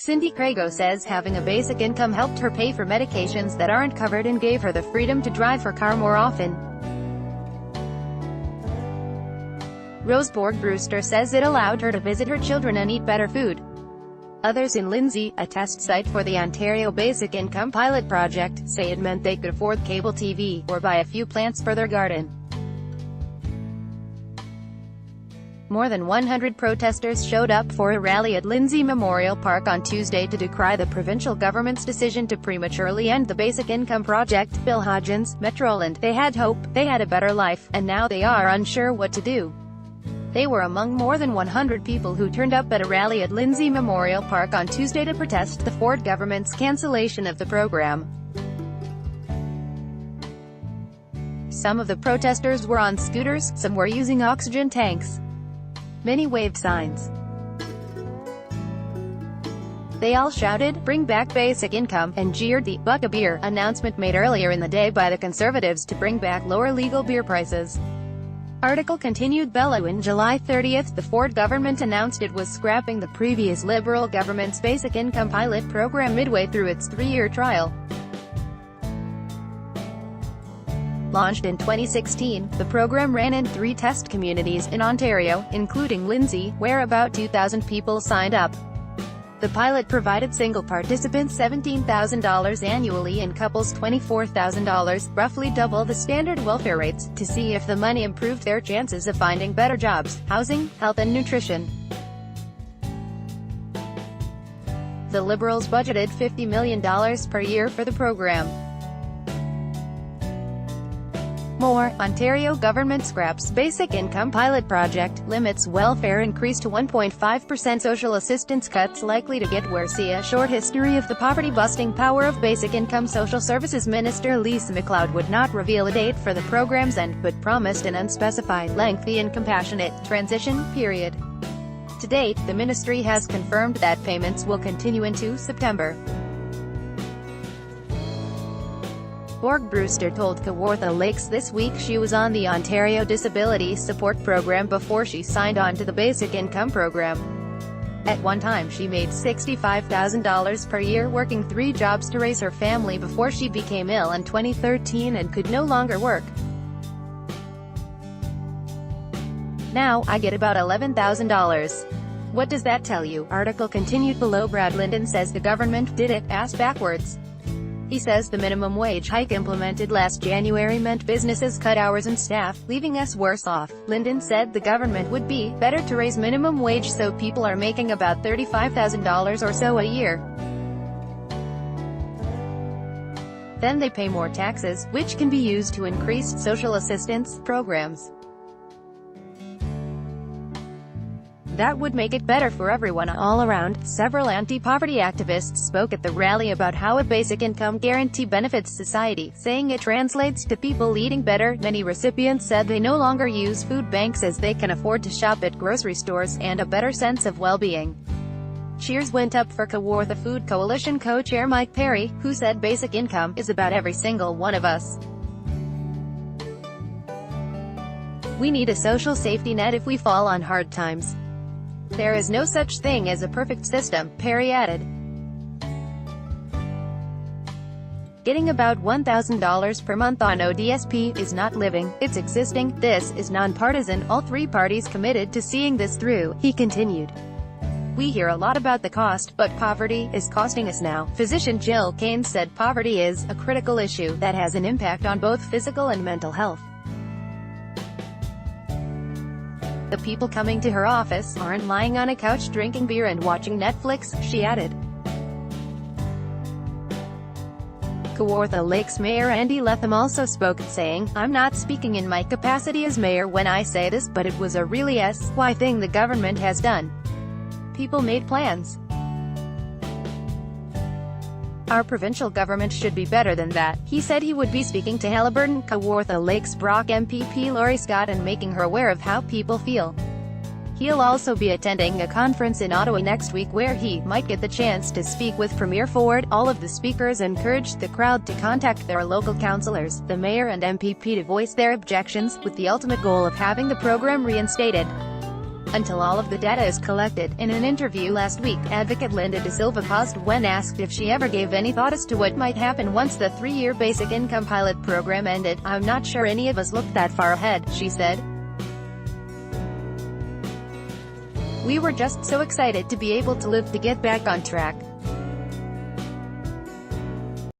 Cindy Crago says having a basic income helped her pay for medications that aren't covered and gave her the freedom to drive her car more often. Roseborg Brewster says it allowed her to visit her children and eat better food. Others in Lindsay, a test site for the Ontario Basic Income Pilot Project, say it meant they could afford cable TV, or buy a few plants for their garden. More than 100 protesters showed up for a rally at Lindsay Memorial Park on Tuesday to decry the provincial government's decision to prematurely end the Basic Income Project. Bill Hodgins, Metroland, they had hope, they had a better life, and now they are unsure what to do. They were among more than 100 people who turned up at a rally at Lindsay Memorial Park on Tuesday to protest the Ford government's cancellation of the program. Some of the protesters were on scooters, some were using oxygen tanks. Many waved signs. They all shouted, "Bring back basic income," and jeered the "Buck a beer" announcement made earlier in the day by the Conservatives to bring back lower legal beer prices. Article continued. Bello, in July 30th, the Ford government announced it was scrapping the previous Liberal government's basic income pilot program midway through its 3-year trial. Launched in 2016, the program ran in 3 test communities in Ontario, including Lindsay, where about 2,000 people signed up. The pilot provided single participants $17,000 annually and couples $24,000, roughly double the standard welfare rates, to see if the money improved their chances of finding better jobs, housing, health and nutrition. The Liberals budgeted $50 million per year for the program. More, Ontario government scraps Basic Income Pilot Project, limits welfare increase to 1.5%. Social assistance cuts likely to get worse. See a short history of the poverty-busting power of basic income. Social Services Minister Lisa MacLeod would not reveal a date for the program's end, but promised an unspecified, lengthy and compassionate transition period. To date, the ministry has confirmed that payments will continue into September. Borg Brewster told Kawartha Lakes this week she was on the Ontario Disability Support Program before she signed on to the Basic Income Program. At one time she made $65,000 per year working 3 jobs to raise her family before she became ill in 2013 and could no longer work. Now, I get about $11,000. What does that tell you? Article continued below. Brad Linden says the government did it ass backwards. He says the minimum wage hike implemented last January meant businesses cut hours and staff, leaving us worse off. Linden said the government would be better to raise minimum wage so people are making about $35,000 or so a year. Then they pay more taxes, which can be used to increase social assistance programs. That would make it better for everyone all around. Several anti-poverty activists spoke at the rally about how a basic income guarantee benefits society, saying it translates to people eating better. Many recipients said they no longer use food banks as they can afford to shop at grocery stores, and a better sense of well-being. Cheers went up for Kawartha Food Coalition co-chair Mike Perry, who said basic income is about every single one of us. We need a social safety net if we fall on hard times. There is no such thing as a perfect system, Perry added. Getting about $1,000 per month on ODSP is not living, it's existing. This is nonpartisan, all 3 parties committed to seeing this through, he continued. We hear a lot about the cost, but poverty is costing us now. Physician Jill Kane said poverty is a critical issue that has an impact on both physical and mental health. The people coming to her office aren't lying on a couch drinking beer and watching Netflix, she added. Kawartha Lakes Mayor Andy Letham also spoke, saying, I'm not speaking in my capacity as mayor when I say this, but it was a really SY thing the government has done. People made plans. Our provincial government should be better than that. He said he would be speaking to Haliburton, Kawartha Lakes Brock MPP Laurie Scott and making her aware of how people feel. He'll also be attending a conference in Ottawa next week where he might get the chance to speak with Premier Ford. All of the speakers encouraged the crowd to contact their local councillors, the mayor and MPP to voice their objections, with the ultimate goal of having the program reinstated. until all of the data is collected. In an interview last week, advocate Linda De Silva paused when asked if she ever gave any thought as to what might happen once the 3-year basic income pilot program ended. "I'm not sure any of us looked that far ahead," she said. "We were just so excited to be able to live to get back on track.